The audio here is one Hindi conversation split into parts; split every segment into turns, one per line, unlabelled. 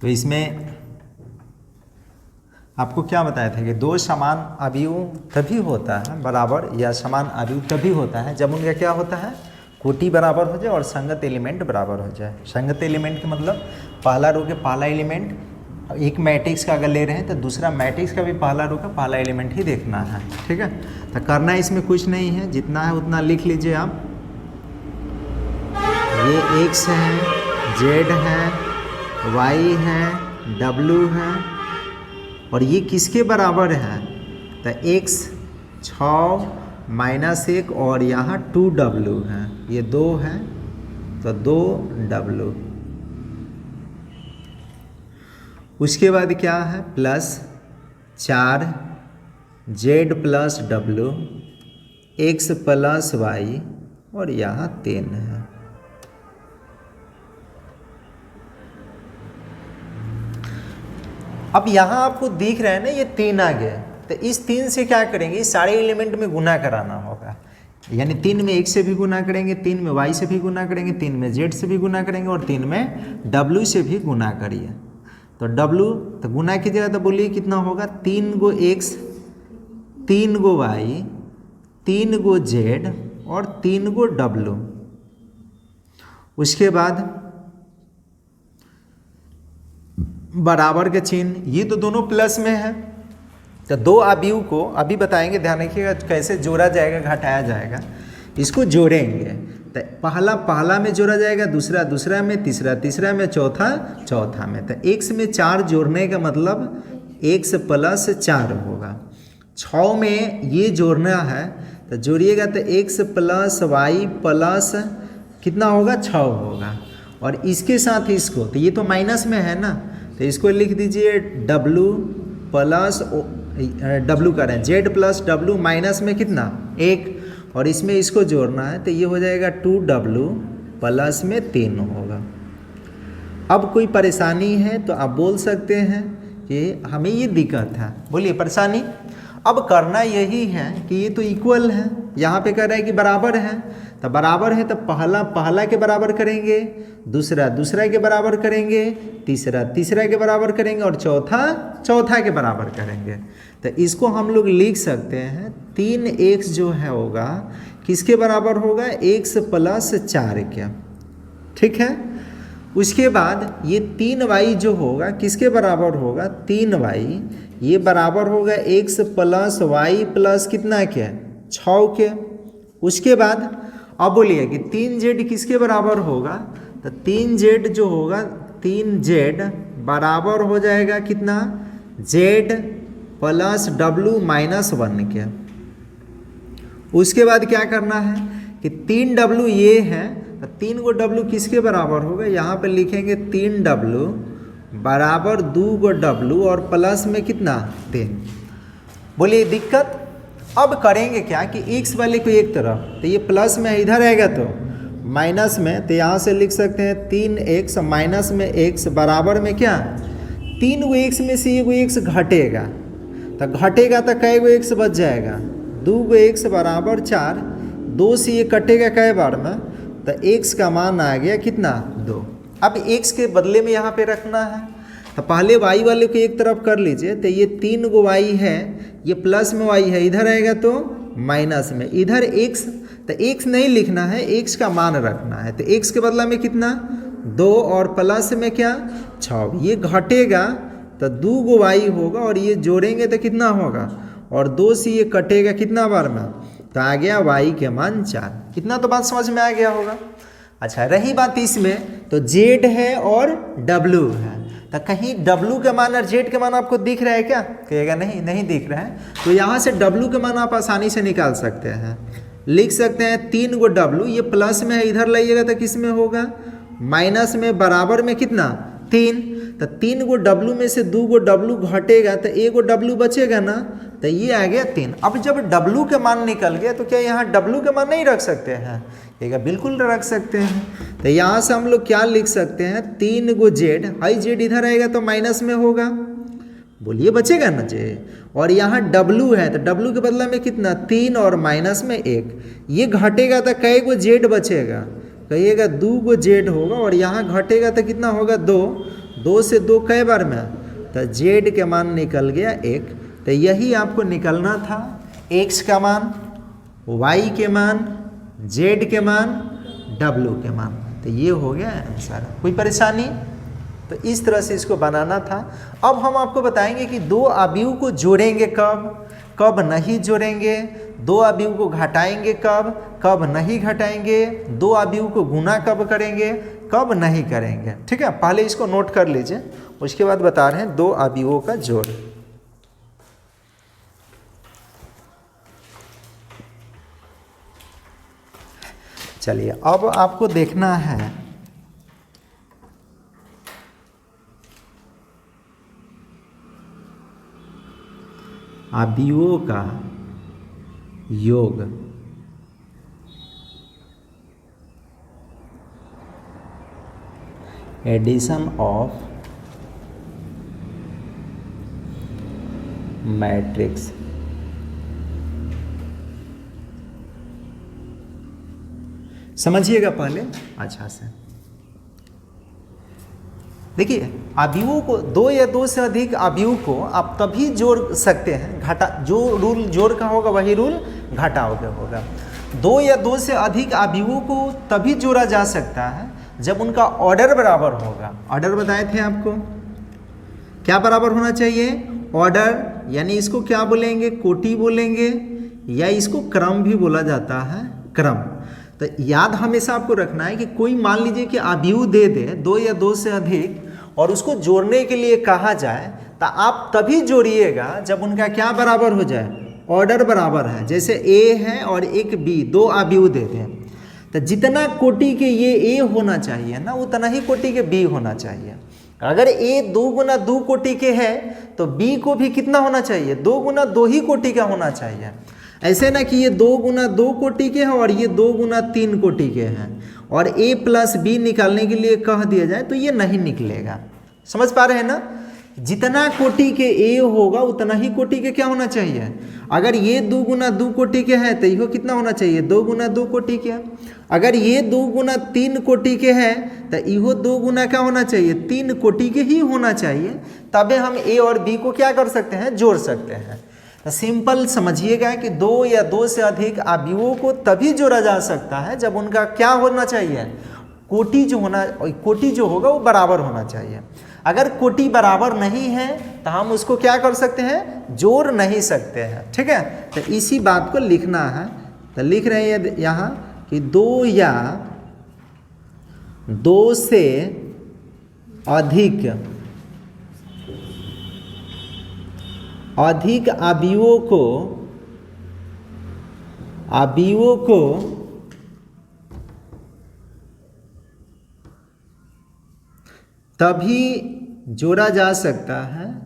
तो इसमें आपको क्या बताया था कि दो समान अवयव तभी होता है बराबर, या समान अवयव तभी होता है जब उनका क्या होता है, कोटि बराबर हो जाए और संगत एलिमेंट बराबर हो जाए। संगत एलिमेंट का मतलब पहला रो के पहला एलिमेंट, एक मैट्रिक्स का अगर ले रहे हैं तो दूसरा मैट्रिक्स का भी पहला रो का पहला एलिमेंट ही देखना है। ठीक है, तो करना इसमें कुछ नहीं है, जितना है उतना लिख लीजिए आप। ये x है, z है, y है, w है, और ये किसके बराबर है, तो x 6 - 1 और यहाँ 2w है, ये 2 है तो 2w। उसके बाद क्या है, +4 z + w, x + y, और यहाँ 3 है। अब यहाँ आपको दिख रहा है ना, ये 3 आ गया, तो इस 3 से क्या करेंगे, इस सारे एलिमेंट में गुना कराना होगा। यानी 3 में x से भी गुना करेंगे, 3 में y से भी गुना करेंगे, 3 में z से भी गुना करेंगे, और 3 में w से भी गुना करिए। तो w तो गुना कीजिएगा तो बोलिए कितना होगा, 3 गो x, 3 गो y, 3 गो z और 3 गो w। उसके बाद बराबर के चिन्ह, ये तो दोनों प्लस में है, तो दो अवयव को अभी बताएंगे, ध्यान रखिएगा कैसे जोड़ा जाएगा, घटाया जाएगा। इसको जोड़ेंगे तो पहला में जोड़ा जाएगा, दूसरा दूसरा में, तीसरा तीसरा में, चौथा चौथा में। तो x में 4 जोड़ने का मतलब x + 4 होगा। 6 में ये जोड़ना है तो जोड़िएगा तो x + y प्लस कितना होगा, 6 होगा। और इसके साथ इसको, तो ये तो माइनस में है ना, तो इसको लिख दीजिए w प्लस w करें, z + w माइनस में कितना 1, और इसमें इसको जोड़ना है तो ये हो जाएगा 2w प्लस में 3 होगा। अब कोई परेशानी है तो आप बोल सकते हैं कि हमें ये दिक्कत है, बोलिए परेशानी। अब करना यही है कि ये तो इक्वल है, यहाँ पे कह रहा है कि बराबर है, तो बराबर है तो पहला के बराबर करेंगे, दूसरा दूसरा के बराबर करेंगे, तीसरा तीसरा के बराबर करेंगे, और चौथा चौथा के बराबर करेंगे। तो इसको हम लोग लिख सकते हैं 3x जो है होगा किसके बराबर होगा, x + 4 के। ठीक है, उसके बाद ये 3y जो होगा किसके बराबर होगा, 3y, ये बराबर होगा x + y प्लस कितना के, 6 के। उसके बाद अब बोलिए कि 3z किसके बराबर होगा, तो 3z जो होगा, 3z बराबर हो जाएगा कितना, z + w - 1 के। उसके बाद क्या करना है कि 3w ये है, तो 3 गो w किसके बराबर होगा, यहाँ पे लिखेंगे 3w बराबर 2 गो w और प्लस में कितना 3। बोलिए दिक्कत। अब करेंगे क्या कि x वाले को एक तरफ, तो ये प्लस में इधर आएगा तो माइनस में, तो यहाँ से लिख सकते हैं 3x माइनस में x बराबर में क्या, 3 गो x में से 1 गो x घटेगा, तो घटेगा तो कै गो x बच जाएगा, 2 गो x बराबर 4, 2 से ये कटेगा कै बार में, तो x का मान आ गया कितना, 2। अब x के बदले में यहाँ पे रखना है, तो पहले y वाले को एक तरफ कर लीजिए, तो ये 3 गो y है, ये प्लस में y है, इधर आएगा तो माइनस में, इधर x, तो x नहीं लिखना है, x का मान रखना है, तो x के बदला में कितना 2 और प्लस में क्या 6, ये घटेगा तो 2 गो y होगा, और ये जोड़ेंगे तो कितना होगा, और 2 से ये कटेगा कितना बार में, तो आ गया y के मान 4। इतना तो बात समझ में आ गया होगा। अच्छा, रही बात इसमें तो z है और w है, तो कहीं w का मान और z का मान आपको दिख रहा है क्या, कहेगा नहीं, नहीं दिख रहा है। तो यहाँ से w का मान आप आसानी से निकाल सकते हैं, लिख सकते हैं 3 गो w, ये प्लस में है, इधर लाइएगा तो किस में होगा, माइनस में, बराबर में कितना 3, तो 3 गो w में से 2 गो w घटेगा तो 1 गो w बचेगा ना, तो ये आ गया 3। अब जब w का मान निकल गया तो क्या यहाँ w का मान नहीं रख सकते हैं, कहेगा बिल्कुल रख सकते हैं। तो यहाँ से हम लोग क्या लिख सकते हैं, 3 गो z, हाई z इधर आएगा तो माइनस में होगा, बोलिए बचेगा ना j, और यहाँ w है तो w के बदला में कितना 3 और माइनस में 1, ये घटेगा तो कै गो z बचेगा, कहिएगा 2 गो z होगा, और यहाँ घटेगा तो कितना होगा 2, 2 से 2 कै बार में, तो z के मान निकल गया 1। तो यही आपको निकलना था, x का मान, y के मान, z के मान, w के मान। तो ये हो गया आंसर। कोई परेशानी? तो इस तरह से इसको बनाना था। अब हम आपको बताएंगे कि दो अवयव को जोड़ेंगे कब, कब नहीं जोड़ेंगे, दो अवयव को घटाएंगे कब, कब नहीं घटाएंगे, दो अवयव को गुना कब करेंगे, कब नहीं करेंगे। ठीक है, पहले इसको नोट कर लीजिए, उसके बाद बता रहे हैं दो अवयवों का जोड़। चलिए, अब आपको देखना है अवयवों का योग। Addition of matrix. समझिएगा पहले अच्छा से। देखिए, अवयवों को, दो या दो से अधिक अवयव को आप तभी जोड़ सकते हैं, घटा, जो रूल जोड़ का होगा वही रूल घटाव का होगा। दो या दो से अधिक अवयवों को तभी जोड़ा जा सकता है जब उनका ऑर्डर बराबर होगा। ऑर्डर बताए थे आपको, क्या बराबर होना चाहिए, ऑर्डर, यानी इसको क्या बोलेंगे, कोटि बोलेंगे, या इसको क्रम भी बोला जाता है, क्रम। तो याद हमेशा आपको रखना है कि कोई मान लीजिए कि अवयव दे दे दो या दो से अधिक और उसको जोड़ने के लिए कहा जाए, तो आप तभी जोड़िएगा जब उनका क्या बराबर हो जाए, ऑर्डर बराबर है। जैसे ए है और एक बी, दो अवयव दे दें, तो जितना कोटि के ये ए होना चाहिए ना, उतना ही कोटि के बी होना चाहिए। अगर ए 2 गुना 2 कोटि के है तो बी को भी कितना होना चाहिए, 2 गुना 2 ही कोटि का होना चाहिए। ऐसे ना कि ये 2 गुना 2 कोटि के हैं और ये 2 गुना 3 कोटि के हैं और a प्लस बी निकालने के लिए कह दिया जाए तो ये नहीं निकलेगा। समझ पा रहे हैं ना, जितना कोटि के a होगा उतना ही कोटि के क्या होना चाहिए। अगर ये 2 गुना 2 कोटि के हैं तो इहो कितना होना चाहिए, 2 गुना 2 कोटि के। अगर ये 2 गुना 3 कोटि के हैं तो इहो 2 गुना क्या होना चाहिए, 3 कोटि के ही होना चाहिए। तबे हम a और b को क्या कर सकते हैं, जोड़ सकते हैं। तो सिंपल समझिएगा कि दो या दो से अधिक अवयवों को तभी जोड़ा जा सकता है जब उनका क्या होना चाहिए, कोटि जो होना, कोटि जो होगा वो बराबर होना चाहिए। अगर कोटि बराबर नहीं है तो हम उसको क्या कर सकते हैं, जोड़ नहीं सकते हैं। ठीक है, तो इसी बात को लिखना है। तो लिख रहे हैं यहाँ कि दो या दो से अधिक अवयवों को तभी जोड़ा जा सकता है,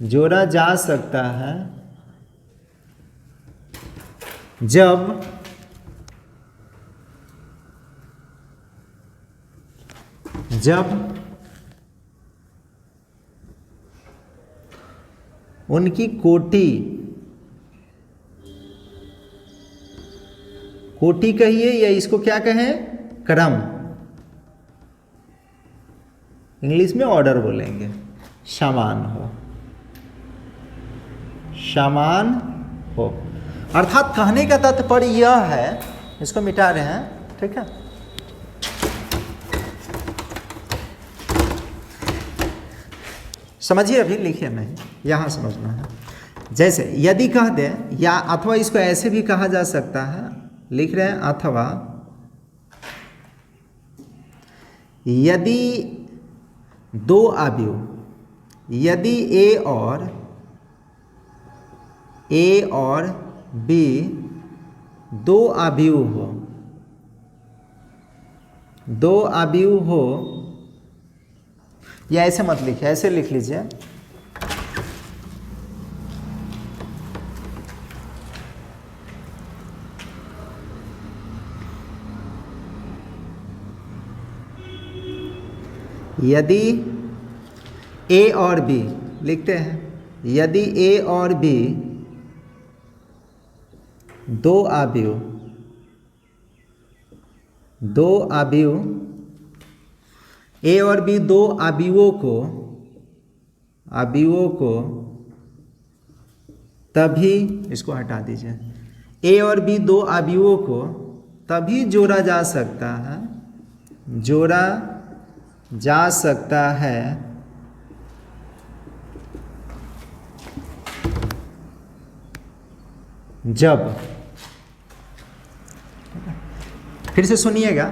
जोड़ा जा सकता है जब उनकी कोटि कहिए या इसको क्या कहें, क्रम, इंग्लिश में ऑर्डर बोलेंगे, समान हो। अर्थात कहने का तात्पर्य यह है, इसको मिटा रहे हैं, ठीक है। समझिए, अभी लिखिए नहीं, यहाँ समझना है। जैसे यदि कह दे, या अथवा इसको ऐसे भी कहा जा सकता है, लिख रहे हैं अथवा यदि दो अवयव, यदि ए और बी दो अवयव हो, या ऐसे मत लिखिए, ऐसे लिख लीजिए, यदि ए और बी, लिखते हैं यदि ए और बी दो अवयव ए और बी दो अवयवों को तभी, इसको हटा दीजिए, ए और बी दो अवयवों को तभी जोड़ा जा सकता है जब, फिर से सुनिएगा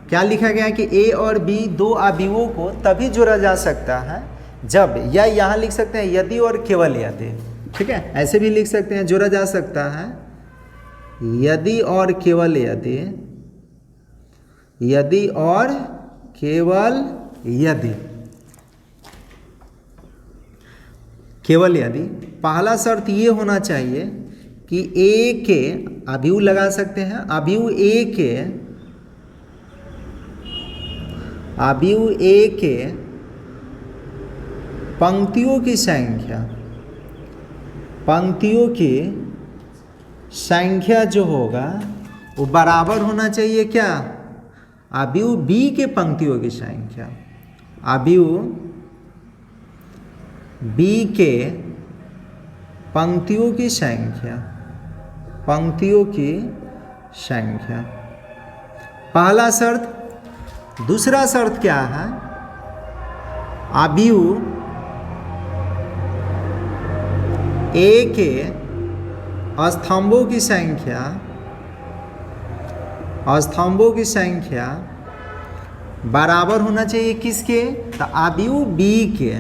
क्या लिखा गया है कि ए और बी दो अवयवों को तभी जोड़ा जा सकता है जब, या यहाँ लिख सकते हैं यदि और केवल यदि, ठीक है, ऐसे भी लिख सकते हैं, जोड़ा जा सकता है यदि और केवल यदि, यदि और केवल यदि, केवल यदि। पहला शर्त ये होना चाहिए कि ए के अवयव लगा सकते हैं, अवयव ए के पंक्तियों की संख्या जो होगा वो बराबर होना चाहिए क्या, अवयव बी के पंक्तियों की संख्या, अवयव बी के पंक्तियों की संख्या, पहला शर्त। दूसरा शर्त क्या है, अवयव ए के स्तंभों की संख्या बराबर होना चाहिए किसके, तो अवयव बी के,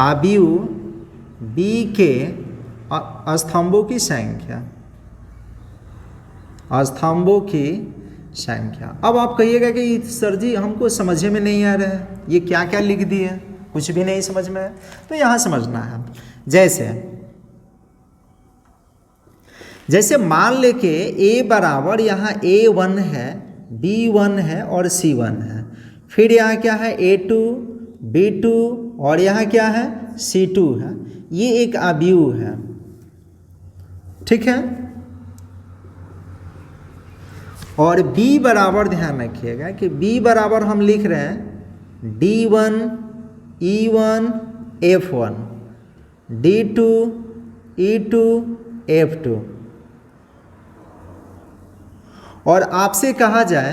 अवयव बी के स्तंभों की संख्या। अब आप कहिएगा कि सर जी हमको समझ में नहीं आ रहा है, ये क्या क्या लिख दिए, कुछ भी नहीं समझ में है, तो यहाँ समझना है। जैसे मान ले के a बराबर यहाँ a1 है, b1 है और c1 है, फिर यहाँ क्या है a2, b2 और यहाँ क्या है c2 है, ये एक अवयव है, ठीक है। और b बराबर ध्यान रखिएगा कि b बराबर हम लिख रहे हैं d1 e1 f1 d2 e2 f2, और आपसे कहा जाए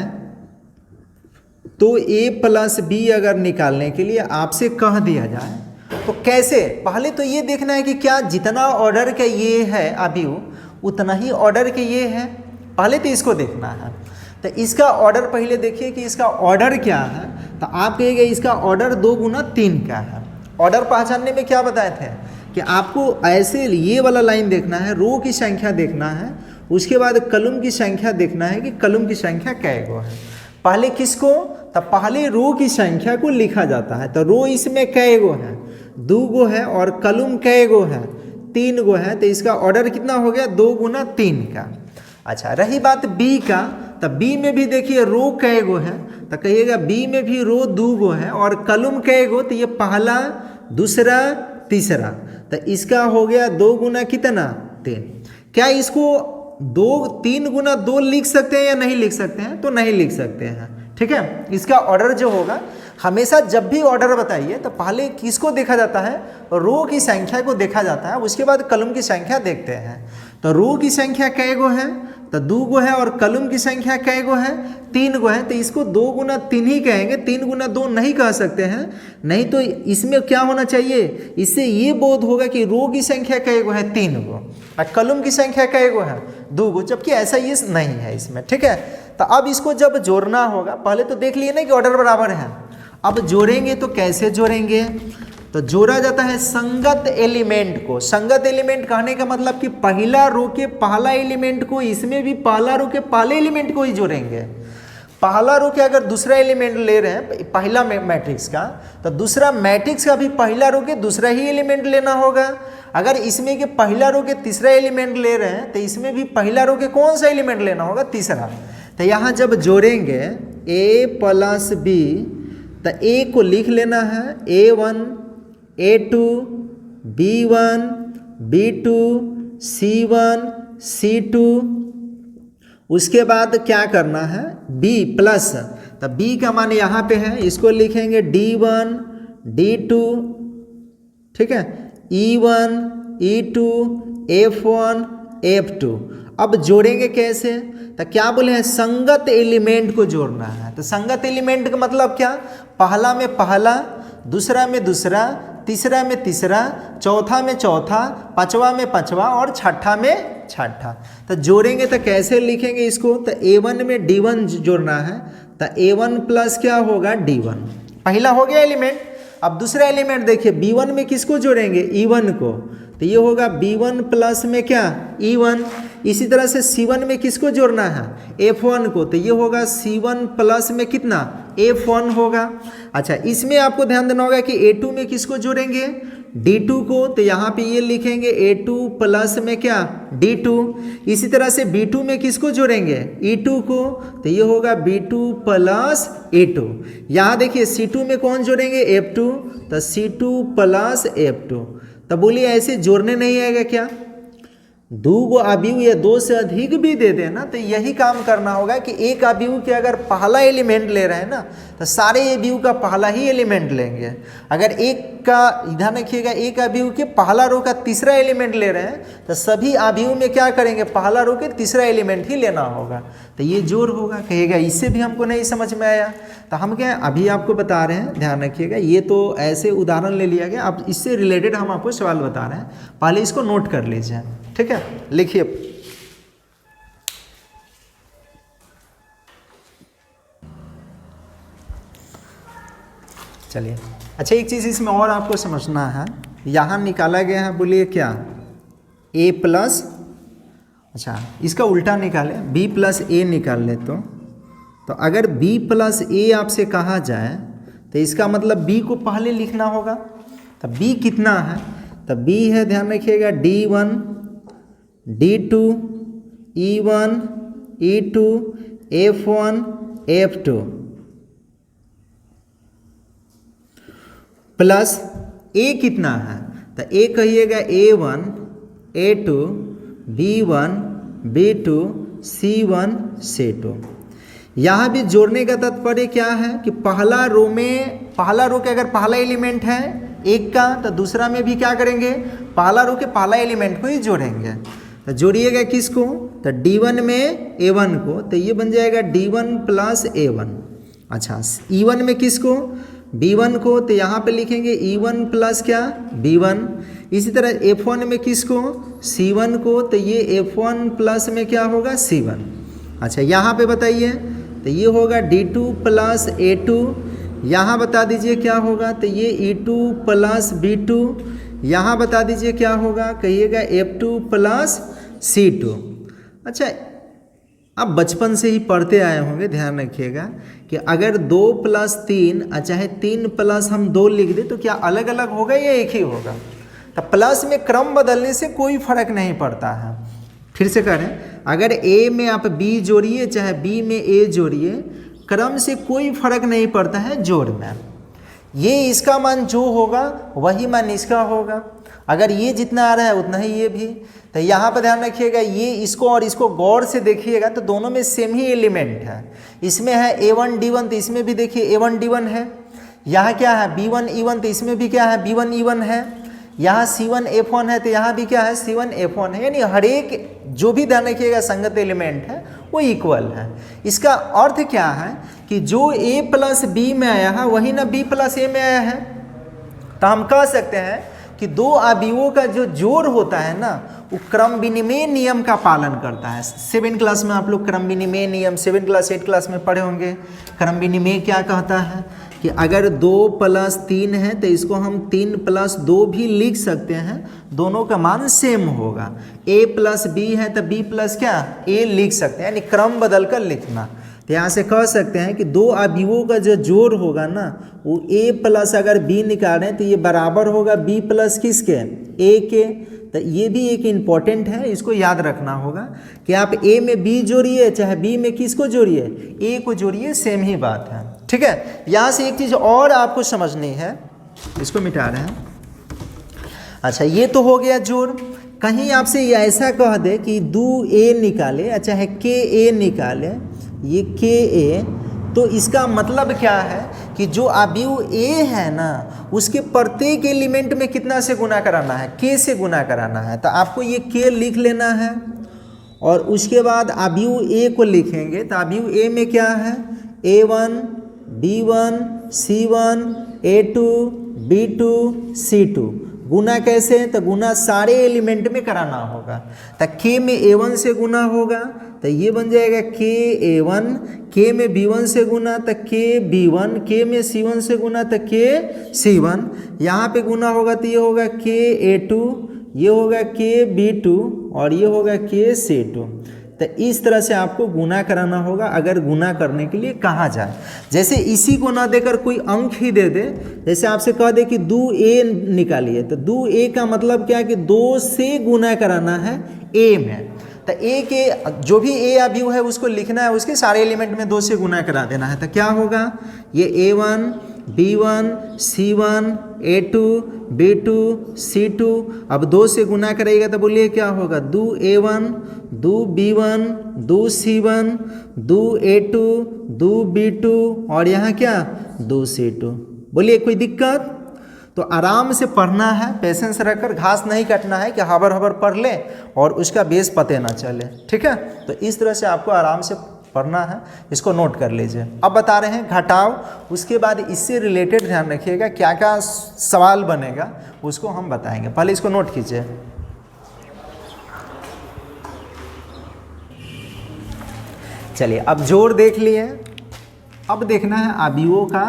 तो a प्लस बी अगर निकालने के लिए आपसे कह दिया जाए तो कैसे, पहले तो ये देखना है कि क्या जितना ऑर्डर का ये है अवयव उतना ही ऑर्डर के ये है, पहले तो इसको देखना है। तो इसका ऑर्डर पहले देखिए कि इसका ऑर्डर क्या है, तो आप कहिएगा इसका ऑर्डर 2 गुना 3 का है। ऑर्डर पहचानने में क्या बताए थे कि आपको ऐसे ये वाला लाइन देखना है, रो की संख्या देखना है, उसके बाद कॉलम की संख्या देखना है कि कॉलम की संख्या कै गो है। पहले किसको, तो पहले रो की संख्या को लिखा जाता है, तो रो इसमें कै गो है, 2 गो है, और कॉलम कै गो है, 3 गो है, तो इसका ऑर्डर कितना हो गया 2 गुना 3 का। अच्छा, रही बात बी का, तो बी में भी देखिए रो कै गो है, तो कहिएगा बी में भी रो 2 गो है और कॉलम कै गो, तो ये पहला दूसरा तीसरा, तो इसका हो गया 2 गुना कितना 3। क्या इसको 3 गुना 2 लिख सकते हैं या नहीं लिख सकते हैं, तो नहीं लिख सकते हैं, ठीक है। इसका ऑर्डर जो होगा, हमेशा जब भी ऑर्डर बताइए तो पहले किसको देखा जाता है, रो की संख्या को देखा जाता है, उसके बाद कॉलम की संख्या देखते हैं। तो रो की संख्या कै गो है, तो 2 गो है, और कॉलम की संख्या कै गो है 3 गो है, तो इसको 2 गुना 3 ही कहेंगे, 3 गुना 2 नहीं कह सकते हैं। नहीं तो इसमें क्या होना चाहिए, इससे ये बोध होगा कि रो की संख्या कै गो है 3 गो और कॉलम की संख्या कै गो है 2 गो, जबकि ऐसा ये नहीं है इसमें, ठीक है। तो अब इसको जब जोड़ना होगा, पहले तो देख लिए ना कि ऑर्डर बराबर है, अब जोड़ेंगे तो कैसे जोड़ेंगे, तो जोड़ा जाता है संगत एलिमेंट को। संगत एलिमेंट कहने का मतलब कि पहला रो के पहला एलिमेंट को इसमें भी पहला रो के पहले एलिमेंट को ही जोड़ेंगे। पहला रो के अगर दूसरा एलिमेंट ले रहे हैं पहला मैट्रिक्स का, तो दूसरा मैट्रिक्स का भी पहला रो के दूसरा ही एलिमेंट लेना होगा। अगर इसमें के पहला रो के तीसरा एलिमेंट ले रहे हैं तो इसमें भी पहला रो के कौन सा एलिमेंट लेना होगा, तीसरा। तो यहाँ जब जोड़ेंगे a प्लस बी, तो a को लिख लेना है a1 a2 b1 b2 c1 c2, उसके बाद क्या करना है, b प्लस, तो b का मान यहाँ पे है, इसको लिखेंगे d1 d2, ठीक है, e1 e2 f1 f2। अब जोड़ेंगे कैसे, तो क्या बोले हैं, संगत एलिमेंट को जोड़ना है। तो संगत एलिमेंट का मतलब क्या, पहला में पहला, दूसरा में दूसरा, तीसरा में तीसरा, चौथा में चौथा, पांचवा में पांचवा और छठा में छठा। तो जोड़ेंगे तो कैसे लिखेंगे इसको, तो a1 में d1 जोड़ना है, तो a1 प्लस क्या होगा d1, पहला हो गया एलिमेंट। अब दूसरा एलिमेंट देखिए, b1 में किसको जोड़ेंगे, e1 को, तो ये होगा b1 प्लस में क्या e1। इसी तरह से c1 में किसको जोड़ना है, f1 को, तो ये होगा c1 प्लस में कितना f1 होगा। अच्छा, इसमें आपको ध्यान देना होगा कि a2 में किसको जोड़ेंगे, d2 को, तो यहाँ पे ये लिखेंगे a2 प्लस में क्या d2। इसी तरह से b2 में किसको जोड़ेंगे, e2 को, तो ये होगा b2 प्लस a2। यहाँ देखिए c2 में कौन जोड़ेंगे, f2, तो c2 प्लस f2। तब बोलिए ऐसे जोड़ने नहीं आएगा क्या, दो गो अवयव या दो से अधिक भी दे देना, तो यही काम करना होगा कि एक अवयव के अगर पहला एलिमेंट ले रहे हैं ना, तो सारे अवयव का पहला ही एलिमेंट लेंगे। अगर एक का, ध्यान रखिएगा, एक अवयव के पहला रो का तीसरा एलिमेंट ले रहे हैं, तो सभी अवयव में क्या करेंगे, पहला रो के तीसरा एलिमेंट ही लेना होगा, तो ये जोड़ होगा। कहिएगा इससे भी हमको नहीं समझ में आया, तो हम क्या अभी आपको बता रहे हैं, ध्यान रखिएगा, ये तो ऐसे उदाहरण ले लिया गया, अब इससे रिलेटेड हम आपको सवाल बता रहे हैं, पहले इसको नोट कर लीजिए, ठीक है। लिखिए, चलिए। अच्छा, एक चीज़ इसमें और आपको समझना है, यहाँ निकाला गया है, बोलिए क्या, a प्लस, अच्छा इसका उल्टा निकाले, b प्लस a निकाल ले, तो अगर b प्लस a आपसे कहा जाए, तो इसका मतलब b को पहले लिखना होगा। तो b कितना है, तो b है, ध्यान रखिएगा, d1 d2 e1 e2 f1 f2 plus a कितना है, तो a कहिएगा a1 a2 b1 b2 c1 c2। यहाँ भी जोड़ने का तात्पर्य क्या है कि पहला रो के अगर पहला एलिमेंट है एक का, तो दूसरा में भी क्या करेंगे, पहला रो के पहला एलिमेंट को ही जोड़ेंगे। तो जोड़िएगा किसको, तो d1 में a1 को, तो ये बन जाएगा d1 प्लस a1। अच्छा, e1 में किसको, b1 को, तो यहाँ पे लिखेंगे e1 प्लस क्या b1। इसी तरह f1 में किसको, c1 को, तो ये f1 प्लस में क्या होगा c1। अच्छा, यहाँ पे बताइए, तो ये होगा d2 प्लस a2, यहाँ बता दीजिए क्या होगा, तो ये e2 प्लस b2, यहाँ बता दीजिए क्या होगा, कहिएगा f2 प्लस c2। अच्छा, आप बचपन से ही पढ़ते आए होंगे, ध्यान रखिएगा कि अगर 2 प्लस 3 चाहे 3 प्लस हम 2 लिख दें, तो क्या अलग अलग होगा या एक ही होगा। तो प्लस में क्रम बदलने से कोई फर्क नहीं पड़ता है। फिर से करें, अगर a में आप b जोड़िए चाहे b में a जोड़िए, क्रम से कोई फर्क नहीं पड़ता है जोड़ में। ये इसका मान जो होगा वही मान इसका होगा, अगर ये जितना आ रहा है उतना ही ये भी। तो यहाँ पर ध्यान रखिएगा, ये इसको और इसको गौर से देखिएगा तो दोनों में सेम ही एलिमेंट है। इसमें है a1 d1, तो इसमें भी देखिए a1 d1 है। यहाँ क्या है b1 e1, तो इसमें भी क्या है b1 e1 है। यहाँ c1 f1 है, तो यहाँ भी क्या है c1 f1 है। यानी हर एक जो भी ध्यान रखिएगा संगत एलिमेंट है वो इक्वल है। इसका अर्थ क्या है कि जो a प्लस b में आया है वही ना b प्लस a में आया है। तो हम कह सकते हैं कि दो अवयवों का जो जोड़ होता है ना, वो क्रम विनिमय नियम का पालन करता है। 7 क्लास में आप लोग क्रम विनिमय नियम 7 क्लास 8 क्लास में पढ़े होंगे। क्रम विनिमय क्या कहता है कि अगर 2 प्लस 3 है तो इसको हम 3 प्लस 2 भी लिख सकते हैं, दोनों का मान सेम होगा। a प्लस b है तो b प्लस क्या a लिख सकते हैं, यानी क्रम बदल कर लिखना। तो यहाँ से कह सकते हैं कि दो अवयवों का जो जोड़ होगा ना, वो a प्लस अगर b निकाल रहे हैं तो ये बराबर होगा b प्लस किसके a के। तो ये भी एक इम्पॉर्टेंट है, इसको याद रखना होगा कि आप a में b जोड़िए चाहे b में किसको जोड़िए, a को जोड़िए, सेम ही बात है। ठीक है। यहाँ से एक चीज़ और आपको समझनी है, इसको मिटा रहे हैं। अच्छा, ये तो हो गया जोड़। कहीं आपसे ये ऐसा कह दे कि दो ए निकाले, अच्छा है के ए निकाले, ये के ए, तो इसका मतलब क्या है कि जो अवयव ए है ना उसके प्रत्येक एलिमेंट में कितना से गुना कराना है, के से गुना कराना है। तो आपको ये के लिख लेना है और उसके बाद अवयव ए को लिखेंगे। तो अवयव ए में क्या है, A1 B1 C1 A2 B2 C2। गुना कैसे, तो गुना सारे एलिमेंट में कराना होगा। तो के में A1 से गुना होगा तो ये बन जाएगा के A1, के में B1 से गुना तो के B1, के में C1 से गुना तो के C1, यहाँ पे गुना होगा तो ये होगा के A2, ये होगा के B2 और ये होगा के C2। तो इस तरह से आपको गुना कराना होगा अगर गुना करने के लिए कहा जाए। जैसे इसी को ना देकर कोई अंक ही दे दे, जैसे आपसे कह दे कि 2a निकालिए, तो 2a का मतलब क्या है कि 2 से गुना कराना है a में। तो a के जो भी a अवयव है उसको लिखना है, उसके सारे एलिमेंट में 2 से गुना करा देना है। तो क्या होगा, ये A1 B1 C1 A2 B2 C2, अब 2 से गुना करेगा तो बोलिए क्या होगा, 2A1 2B1 2C1 2A2 2B2 और यहाँ क्या 2C2। बोलिए कोई दिक्कत? तो आराम से पढ़ना है, पेशेंस रखकर, घास नहीं काटना है कि हबर हबर पढ़ ले और उसका बेस पते ना चले, ठीक है। तो इस तरह से आपको आराम से पढ़ना है, इसको नोट कर लीजिए। अब बता रहे हैं घटाव, उसके बाद इससे रिलेटेड ध्यान रखिएगा क्या क्या सवाल बनेगा उसको हम बताएंगे, पहले इसको नोट कीजिए। चलिए अब जोड़ देख लिए, अब देखना है अवयवों का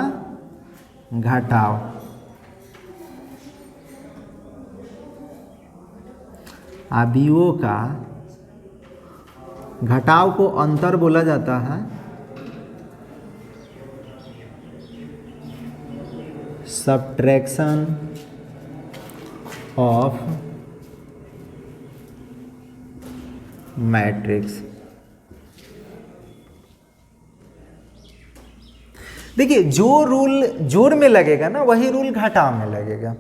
घटाव। अवयवों का घटाव को अंतर बोला जाता है, सब्ट्रैक्शन ऑफ मैट्रिक्स। देखिए जो रूल जोड़ में लगेगा ना वही रूल घटाव में लगेगा।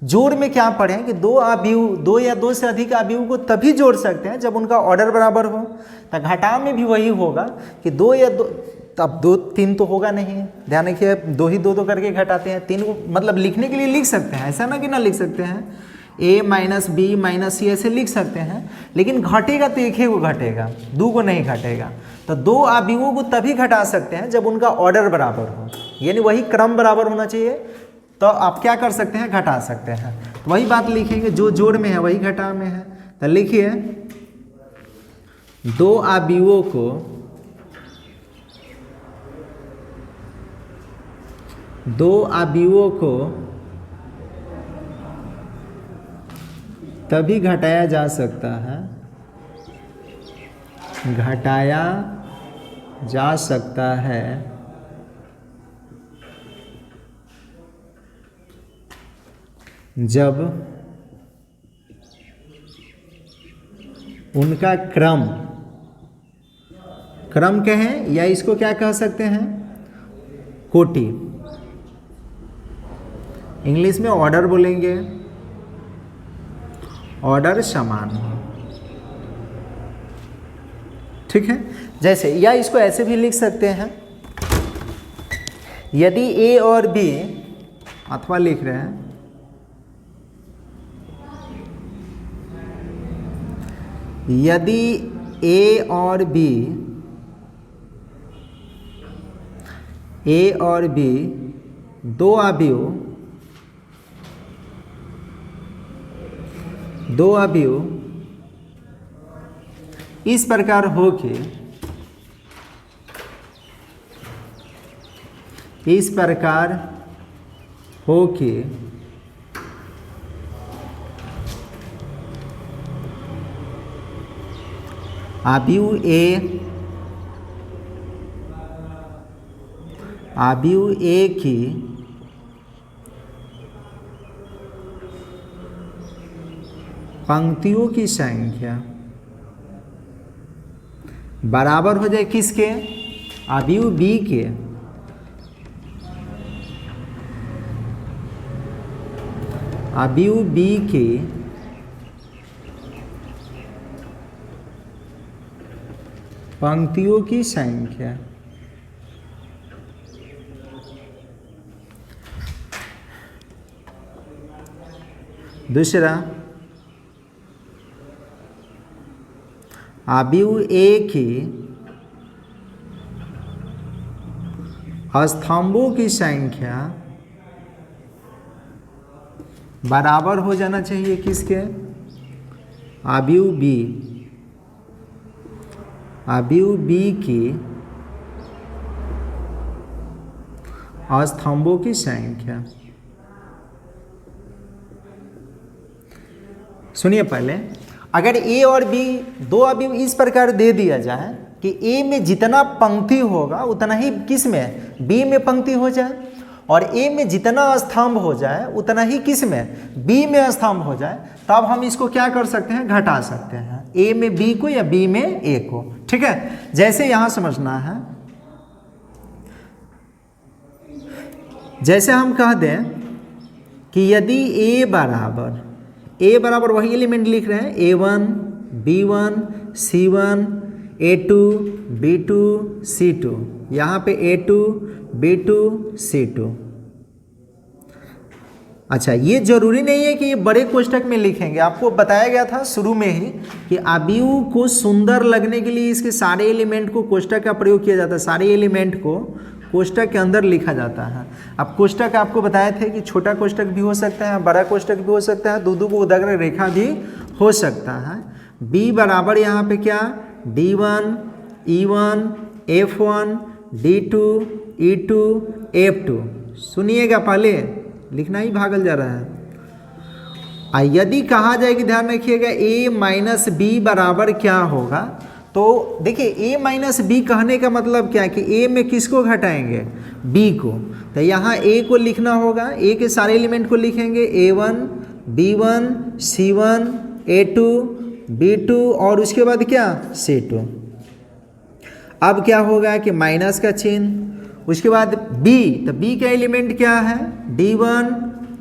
जोड़ में क्या पढ़ें कि दो अवयव, दो या दो से अधिक अवयव को तभी जोड़ सकते हैं जब उनका ऑर्डर बराबर हो। तो घटाव में भी वही होगा कि दो या दो, तब 2 3 तो होगा नहीं, ध्यान रखिए, 2 ही 2 करके घटाते हैं। 3 को मतलब लिखने के लिए लिख सकते हैं, ऐसा ना कि ना लिख सकते हैं, A minus B minus C ऐसे लिख सकते हैं, लेकिन घटेगा तो एक ही को घटेगा, 2 को नहीं घटेगा। तो 2 अवयवों को तभी घटा सकते हैं जब उनका ऑर्डर बराबर हो, यानी वही क्रम बराबर होना चाहिए, तो आप क्या कर सकते हैं, घटा सकते हैं। तो वही बात लिखेंगे, जो जोड़ में है वही घटाव में है। तो लिखिए 2 अवयवों को तभी घटाया जा सकता है, घटाया जा सकता है जब उनका क्रम कहें या इसको क्या कह सकते हैं, कोटि, इंग्लिश में ऑर्डर बोलेंगे, ऑर्डर समान हो, ठीक है। जैसे या इसको ऐसे भी लिख सकते हैं, यदि A और B, अथवा लिख रहे हैं यदि A और B दो अवयव इस प्रकार हो के अवयव A की पंक्तियों की संख्या बराबर हो जाए किसके, अवयव B के। अवयव B के पंक्तियों की संख्या। दूसरा, अवयव ए की स्तंभों की संख्या बराबर हो जाना चाहिए किसके? अवयव बी की स्तंभों की संख्या। सुनिए पहले, अगर ए और बी दो अवयव इस प्रकार दे दिया जाए कि ए में जितना पंक्ति होगा उतना ही किस में? बी में पंक्ति हो जाए, और ए में जितना स्तंभ हो जाए उतना ही किस में? बी में स्तंभ हो जाए, तब हम इसको क्या कर सकते हैं? घटा सकते हैं, ए में बी को या बी में ए को। ठीक है, जैसे यहां समझना है, जैसे हम कह दें कि यदि ए बराबर वही एलिमेंट लिख रहे हैं, A1 B1 C1 A2 B2 C2, यहाँ पे A2 B2 C2। अच्छा, ये जरूरी नहीं है कि ये बड़े कोष्टक में लिखेंगे, आपको बताया गया था शुरू में ही कि अवयव को सुंदर लगने के लिए इसके सारे एलिमेंट को कोष्टक का प्रयोग किया जाता है, सारे एलिमेंट को कोष्टक के अंदर लिखा जाता है। अब कोष्टक आपको बताए थे कि छोटा कोष्टक भी हो सकता है, बड़ा कोष्टक भी हो सकता है, दो को उदाग्र रेखा भी हो सकता है। बी बराबर यहाँ पे क्या? D1 E1 F1 D2 E2 F2। सुनिएगा, पहले लिखना ही भागल जा रहा है। यदि कहा जाए कि ध्यान रखिएगा A माइनस बी बराबर क्या होगा, तो देखिए A माइनस बी कहने का मतलब क्या है कि A में किसको घटाएंगे? B को। तो यहाँ A को लिखना होगा, A के सारे एलिमेंट को लिखेंगे, A1 B1 C1 A2 B2 और उसके बाद क्या? C2। अब क्या होगा कि माइनस का चिन्ह, उसके बाद B, तो B का एलिमेंट क्या है? D1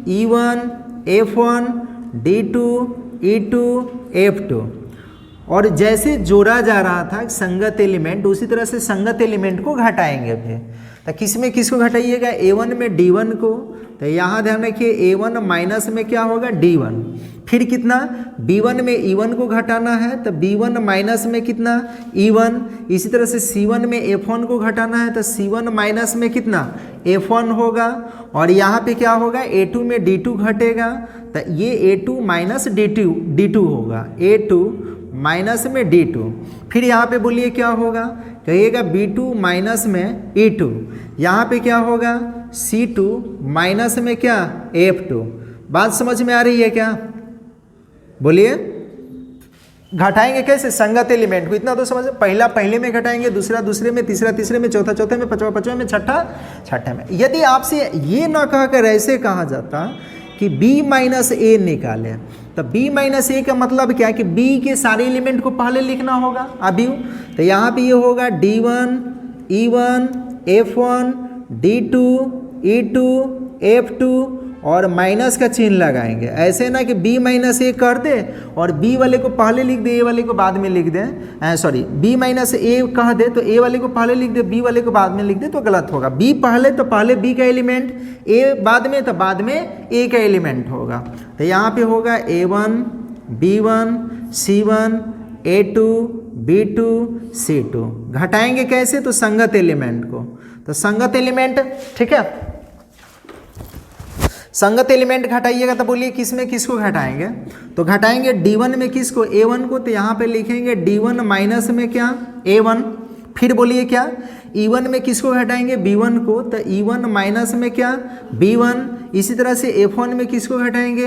E1 F1 D2 E2 F2। और जैसे जोड़ा जा रहा था संगत एलिमेंट, उसी तरह से संगत एलिमेंट को घटाएंगे फिर। तो किस में किसको घटाइएगा? A1 में D1 को। तो यहाँ ध्यान रखिए A1 माइनस में क्या होगा? D1। फिर कितना? B1 में E1 को घटाना है, तो B1 माइनस में कितना? E1। इसी तरह से C1 में F1 को घटाना है, तो C1 माइनस में कितना? F1 होगा। और यहाँ पे क्या होगा? A2 में D2 घटेगा, तो ये A2 माइनस D2 होगा, A2 माइनस में D2। फिर यहाँ पे बोलिए क्या होगा? कहिएगा B2 माइनस में E2। यहाँ पे क्या होगा? C2 माइनस में क्या? F2। बात समझ में आ रही है क्या? बोलिए, घटाएंगे कैसे? संगत एलिमेंट को। इतना तो समझ, पहला पहले में घटाएंगे, दूसरा दूसरे में, तीसरा तीसरे में, चौथा चौथे में, पांचवा पांचवे में, छठा छठे में। यदि आपसे ये ना कहकर ऐसे कहा जाता कि B माइनस ए निकालें, तो B माइनस ए का मतलब क्या है कि B के सारे एलिमेंट को पहले लिखना होगा अवयव। तो यहाँ पे ये होगा D1 E1 F1 D2 E2 F2 और माइनस का चिन्ह लगाएंगे। ऐसे ना कि B माइनस ए कर दे और B वाले को पहले लिख दे, A वाले को बाद में लिख दे, सॉरी B माइनस ए कह दे तो A वाले को पहले लिख दे, B वाले को बाद में लिख दे, तो गलत होगा। B पहले तो पहले B का एलिमेंट, A बाद में तो बाद में A का एलिमेंट होगा। तो यहाँ पे होगा A1 B1 C1 A2 B2 C2। घटाएंगे कैसे? तो संगत एलिमेंट को। तो संगत एलिमेंट, ठीक है, संगत एलिमेंट घटाइएगा तो बोलिए किस में किसको घटाएंगे? तो घटाएंगे D1 में किसको? A1 को। तो यहाँ पे लिखेंगे D1 माइनस में क्या? A1। फिर बोलिए क्या? E1 में किसको घटाएंगे? B1 को। तो E1 माइनस में क्या? B1। इसी तरह से F1 में किसको घटाएंगे?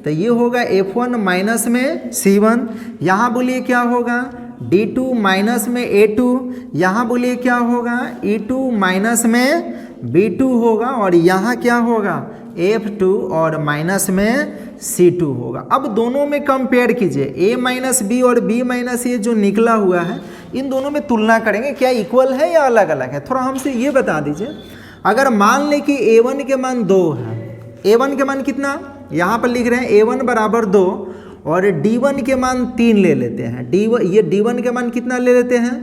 तो ये होगा F1 माइनस में C1। यहाँ बोलिए क्या होगा? D2 माइनस में A2। यहाँ बोलिए क्या होगा? E2 माइनस में B2 होगा। और यहाँ क्या होगा? F2 और माइनस में C2 होगा। अब दोनों में कंपेयर कीजिए, A माइनस बी और B माइनस ए जो निकला हुआ है, इन दोनों में तुलना करेंगे, क्या इक्वल है या अलग अलग है। थोड़ा हमसे ये बता दीजिए, अगर मान लें कि A1 के मान 2 है, A1 के मान कितना? यहाँ पर लिख रहे हैं A1 बराबर 2 और D1 के मान 3 ले लेते हैं। ये D1 के मान कितना ले लेते हैं?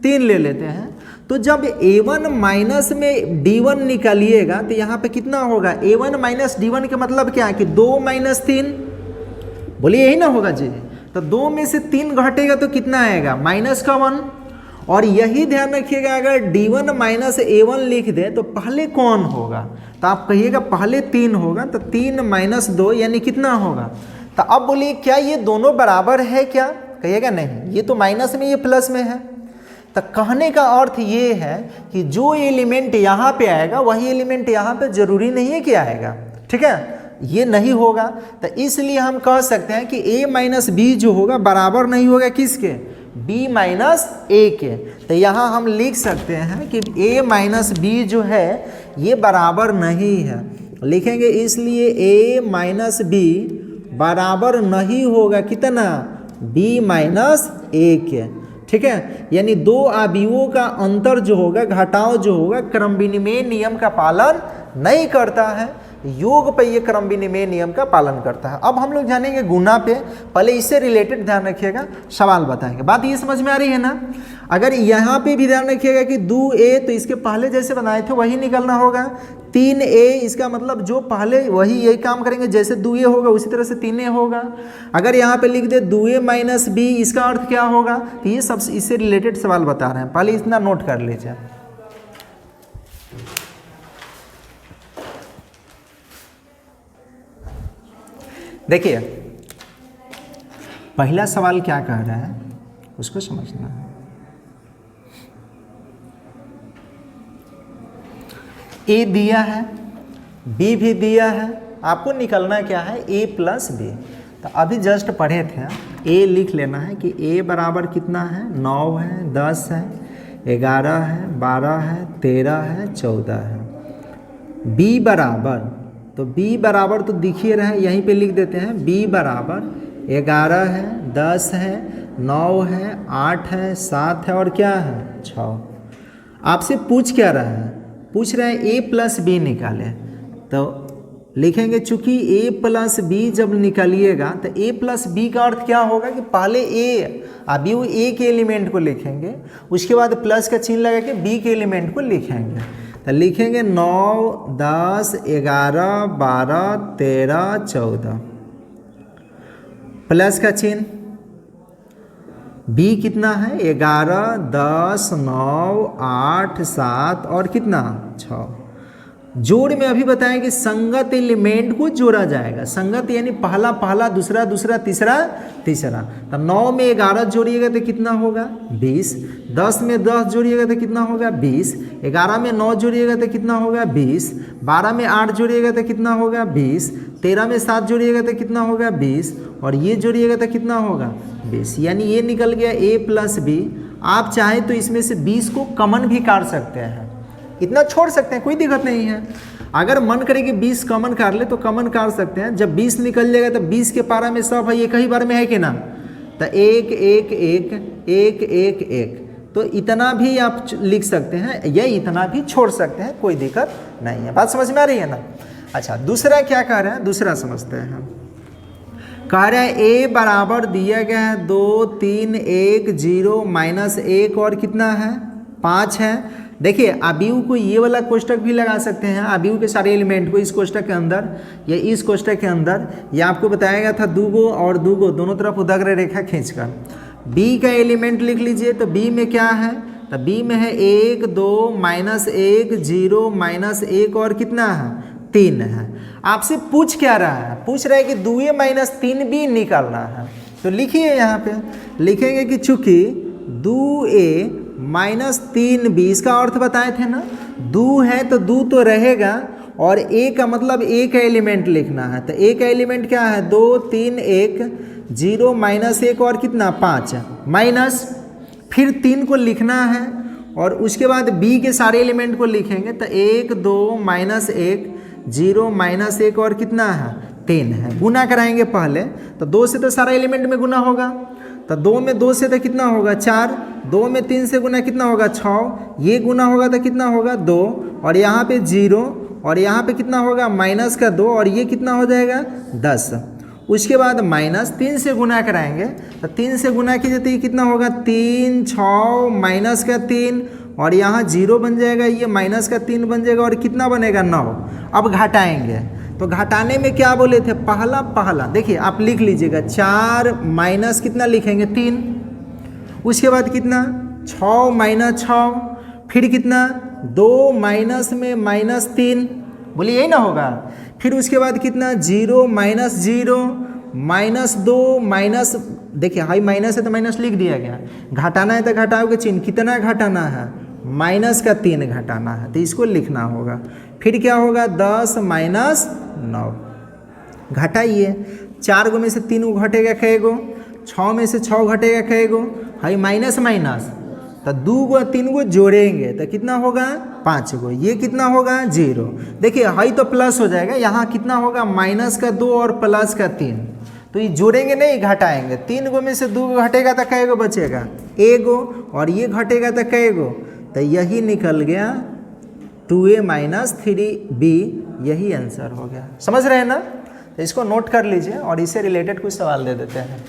3 ले लेते हैं। तो जब a1 माइनस में d1 निकालिएगा तो यहाँ पे कितना होगा, a1 माइनस d1 का मतलब क्या है कि 2 माइनस 3, बोलिए यही ना होगा जी। तो 2 में से 3 घटेगा तो कितना आएगा, माइनस का 1। और यही ध्यान रखिएगा, अगर d1 माइनस a1 लिख दे तो पहले कौन होगा, तो आप कहिएगा पहले 3 होगा, तो 3 माइनस 2 यानी कितना होगा। तो अब बोलिए क्या ये दोनों बराबर है क्या, कहिएगा नहीं, ये तो माइनस में ये प्लस में है। तो कहने का अर्थ ये है कि जो एलिमेंट यहाँ पे आएगा वही एलिमेंट यहाँ पे जरूरी नहीं है कि आएगा, ठीक है, ये नहीं होगा। तो इसलिए हम कह सकते हैं कि a माइनस बी जो होगा बराबर नहीं होगा किसके, b माइनस ए के। तो यहाँ हम लिख सकते हैं कि a माइनस बी जो है ये बराबर नहीं है, लिखेंगे इसलिए a माइनस बी बराबर नहीं होगा कितना, b माइनस ए के, ठीक है। यानी दो अवयवों का अंतर जो होगा, घटाव जो होगा, क्रम विनिमय नियम का पालन नहीं करता है, योग पे ये क्रम विनिमय नियम का पालन करता है। अब हम लोग जानेंगे गुना पे, पहले इससे रिलेटेड ध्यान रखिएगा, सवाल बताएंगे। बात ये समझ में आ रही है ना। अगर यहाँ पे भी ध्यान रखिएगा कि 2a तो इसके पहले जैसे बनाए थे वही निकलना होगा, 3a इसका मतलब जो पहले वही यही काम करेंगे, जैसे 2a होगा उसी तरह से 3a होगा। अगर यहाँ पे लिख दे 2a माइनस b, इसका अर्थ क्या होगा, तो ये सब इससे रिलेटेड सवाल बता रहे हैं, पहले इतना नोट कर लीजिए। देखिए पहला सवाल क्या कह रहा है उसको समझना है। ए दिया है, बी भी दिया है, आपको निकलना क्या है, ए प्लस बी। तो अभी जस्ट पढ़े थे, ए लिख लेना है कि ए बराबर कितना है, 9 है, 10 है, 11 है, 12 है, 13 है, 14 है। बी बराबर, तो b बराबर तो दिखिए रहे, यहीं पे लिख देते हैं, b बराबर 11 है, 10 है, 9 है, 8 है, 7 है और क्या है 6। आपसे पूछ क्या रहा है, पूछ रहे हैं a प्लस बी निकाले। तो लिखेंगे चूंकि a प्लस बी जब निकालिएगा तो a प्लस बी का अर्थ क्या होगा कि पहले a, अभी वो a के एलिमेंट को लिखेंगे, उसके बाद प्लस का चिन्ह लगा के b के एलिमेंट को लिखेंगे। तो लिखेंगे 9, 10, 11, 12, 13, 14, प्लस का चिन्ह, b कितना है 11, 10, 9, 8, 7 और कितना 6। जोड़ में अभी बताएं कि संगत एलिमेंट को जोड़ा जाएगा, संगत यानी पहला पहला, दूसरा दूसरा, तीसरा तीसरा। तो 9 में 11 जोड़िएगा तो कितना होगा 20, 10 में 10 जोड़िएगा तो कितना होगा 20, 11 में 9 जोड़िएगा तो कितना होगा 20, 12 में 8 जोड़िएगा तो कितना होगा 20, 13 में 7 जोड़िएगा तो कितना होगा 20 और ये जोड़िएगा तो कितना होगा 20। यानी ये निकल गया a प्लस बी। आप चाहे तो इसमें से 20 को कॉमन भी काट सकते हैं, इतना छोड़ सकते हैं, कोई दिक्कत नहीं है। अगर मन करे कि 20 कॉमन काट ले तो कॉमन काट सकते हैं। जब 20 निकल जाएगा तो 20 के पारा में सब है, एक ही बार में है कि ना, तो 1 1 1 1 1 1, तो इतना भी आप लिख सकते हैं या इतना भी छोड़ सकते हैं, कोई दिक्कत नहीं है। बात समझ में आ रही है ना। अच्छा दूसरा क्या कह रहे हैं, दूसरा समझते हैं हम। कह रहे हैं a बराबर दिया गया है 2 3 1 0 माइनस 1 और कितना है 5 है। देखिए अवयव को ये वाला कोष्टक भी लगा सकते हैं, अवयव के सारे एलिमेंट को इस कोष्टक के अंदर या इस कोष्टक के अंदर। ये आपको बताया गया था 2 और 2 दोनों तरफ उदग्र रेखा खींचकर। b का एलिमेंट लिख लीजिए, तो b में क्या है, तो b में है 1 2 माइनस 1 0 माइनस 1 और कितना है 3 है। आपसे पूछ क्या रहा है, पूछ रहा है कि 2a माइनस 3b निकालना है। तो लिखिए यहाँ पे, लिखेंगे कि चूंकि 2a माइनस 3b, इसका अर्थ बताए थे ना, 2 है तो 2 तो रहेगा और a का मतलब a का एलिमेंट लिखना है। तो a का एलिमेंट क्या है 2 3 1 0 माइनस 1 और कितना 5 माइनस, फिर 3 को लिखना है और उसके बाद b के सारे एलिमेंट को लिखेंगे। तो 1 2 माइनस 1 0 माइनस 1 और कितना है 3 है। गुना कराएंगे पहले, तो 2 से तो सारा एलिमेंट में गुना होगा, तो 2 में 2 से तो कितना होगा 4, 2 में 3 से गुना कितना होगा 6, ये गुना होगा तो कितना होगा 2 और यहाँ पे 0 और यहाँ पे कितना होगा माइनस का 2 और ये कितना हो जाएगा 10 उसके बाद माइनस 3 से गुना कराएंगे, तो 3 से गुना कीजिए तो ये कितना होगा 3 6 माइनस का 3 और यहाँ 0 बन जाएगा, ये माइनस का 3 बन जाएगा और कितना बनेगा 9। अब घटाएंगे तो घटाने में क्या बोले थे, पहला देखिए आप लिख लीजिएगा 4 माइनस कितना लिखेंगे 3, उसके बाद कितना 6 माइनस 6, फिर कितना 2 माइनस में माइनस 3, बोलिए यही ना होगा। फिर उसके बाद कितना 0 माइनस 0 माइनस 2 माइनस, देखिए हाई माइनस है तो माइनस लिख दिया गया, घटाना है तो घटाओगे चिन्ह, कितना घटाना है माइनस का 3 घटाना है तो इसको लिखना होगा। फिर क्या होगा 10 माइनस 9, घटाइए 4 गो में से 3 गो घटेगा कै गो, 6 में से 6 घटेगा कै गो, हाई माइनस माइनस तो 2 गो 3 गो जोड़ेंगे तो कितना होगा 5 गो, ये कितना होगा 0। देखिए हाई तो प्लस हो जाएगा, यहाँ कितना होगा माइनस का 2 और प्लस का 3, तो ये जोड़ेंगे नहीं घटाएंगे, 3 गो में से 2 गो घटेगा तो कै गो बचेगा 1 गो और ये घटेगा तो कै गो, तो यही निकल गया 2a माइनस 3b, यही आंसर हो गया। समझ रहे हैं ना, तो इसको नोट कर लीजिए और इससे रिलेटेड कुछ सवाल दे देते हैं।